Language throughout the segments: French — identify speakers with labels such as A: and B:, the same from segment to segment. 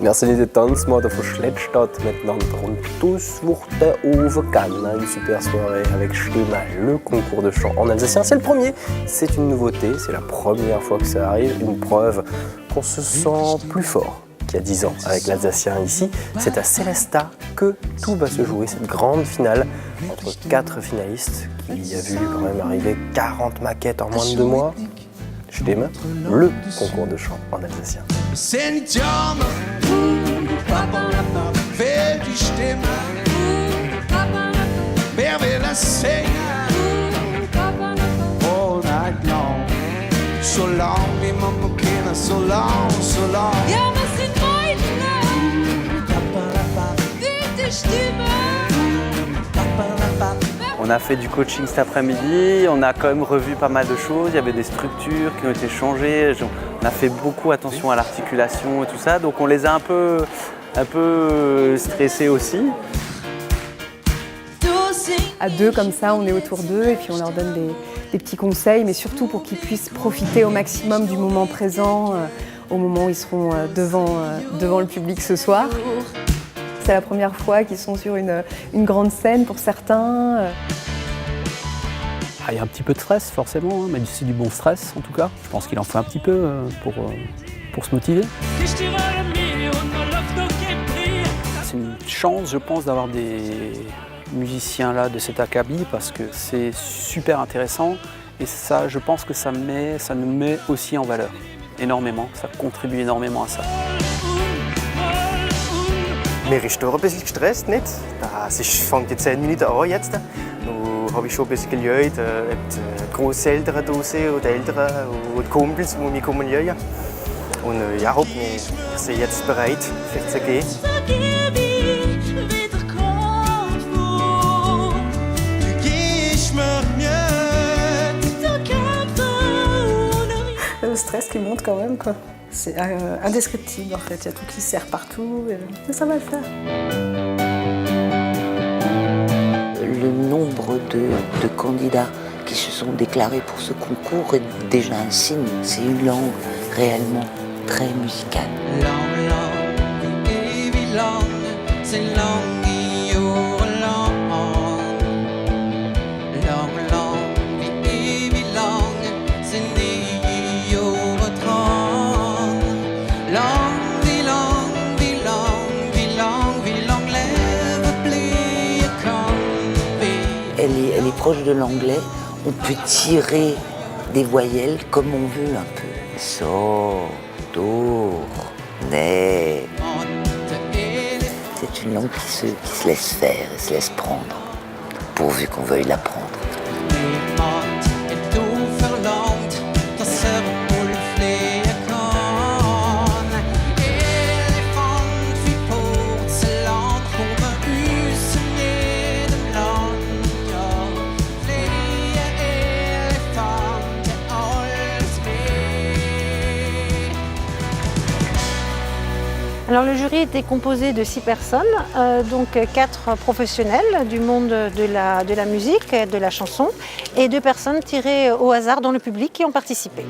A: Wir sind in der Tanzmode von Schlettstadt miteinander und tous wurde overgegangen. Une super soirée avec Stimme, le concours de chant en alsacien. C'est le premier, c'est une nouveauté, c'est la première fois que ça arrive, une preuve qu'on se sent plus fort qu'il y a 10 ans avec l'alsacien ici. C'est à Sélestat que tout va se jouer, cette grande finale entre 4 finalistes qui a vu quand même arriver 40 maquettes en moins de 2 mois. Stimme, le concours de chant en alsacien.
B: Fehlt die Stimme, wer will das singen? All night long, so long wie man kennen, so long, so long.
C: Ja, wir sind Deutschland, wilde Stimme.
D: On a fait du coaching cet après-midi, on a quand même revu pas mal de choses, il y avait des structures qui ont été changées, on a fait beaucoup attention à l'articulation et tout ça, donc on les a un peu stressés aussi.
E: À deux comme ça, on est autour d'eux et puis on leur donne des petits conseils, mais surtout pour qu'ils puissent profiter au maximum du moment présent, au moment où ils seront devant le public ce soir. C'est la première fois qu'ils sont sur une grande scène pour certains.
F: Il y a un petit peu de stress forcément, mais c'est du bon stress en tout cas. Je pense qu'il en faut un petit peu pour se motiver. C'est une chance, je pense, d'avoir des musiciens là de cet acabit parce que c'est super intéressant et ça, je pense que ça nous met aussi en valeur énormément. Ça contribue énormément à ça.
G: Mir ist doch ein bisschen gestresst, nicht? Es fängt jetzt 10 Minuten an jetzt. Nun habe ich schon ein bisschen gelernt, die Grosseltern draußen und die Eltern und die Kumpels, die mich kommen lernen. Und ja, wir sind jetzt bereit, für zu gehen.
H: Le stress qui monte quand même, quoi. C'est indescriptible en fait, il y a tout qui serre partout, mais ça va le faire.
I: Le nombre de candidats qui se sont déclarés pour ce concours est déjà un signe. C'est une langue réellement très musicale. Elle est proche de l'anglais. On peut tirer des voyelles comme on veut un peu. So, do, ne. C'est une langue qui se laisse faire et se laisse prendre, pourvu qu'on veuille l'apprendre.
J: Alors le jury était composé de 6 personnes, donc 4 professionnels du monde de la musique, de la chanson, et 2 personnes tirées au hasard dans le public qui ont participé.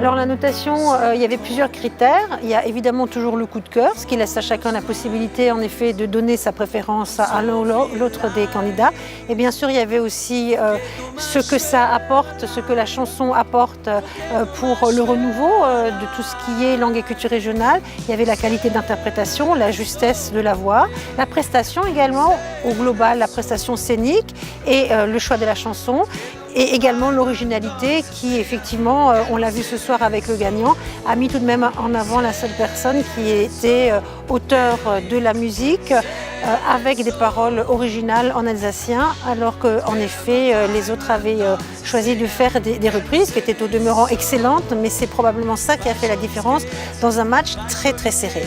J: Alors la notation, il y avait plusieurs critères. Il y a évidemment toujours le coup de cœur, ce qui laisse à chacun la possibilité en effet de donner sa préférence à l'un ou l'autre des candidats. Et bien sûr, il y avait aussi ce que ça apporte, ce que la chanson apporte pour le renouveau de tout ce qui est langue et culture régionale. Il y avait la qualité d'interprétation, la justesse de la voix, la prestation également au global, la prestation scénique et le choix de la chanson. Et également l'originalité qui, effectivement, on l'a vu ce soir avec le gagnant, a mis tout de même en avant la seule personne qui était auteur de la musique avec des paroles originales en alsacien, alors qu'en effet, les autres avaient choisi de faire des reprises qui étaient au demeurant excellentes, mais c'est probablement ça qui a fait la différence dans un match très très serré.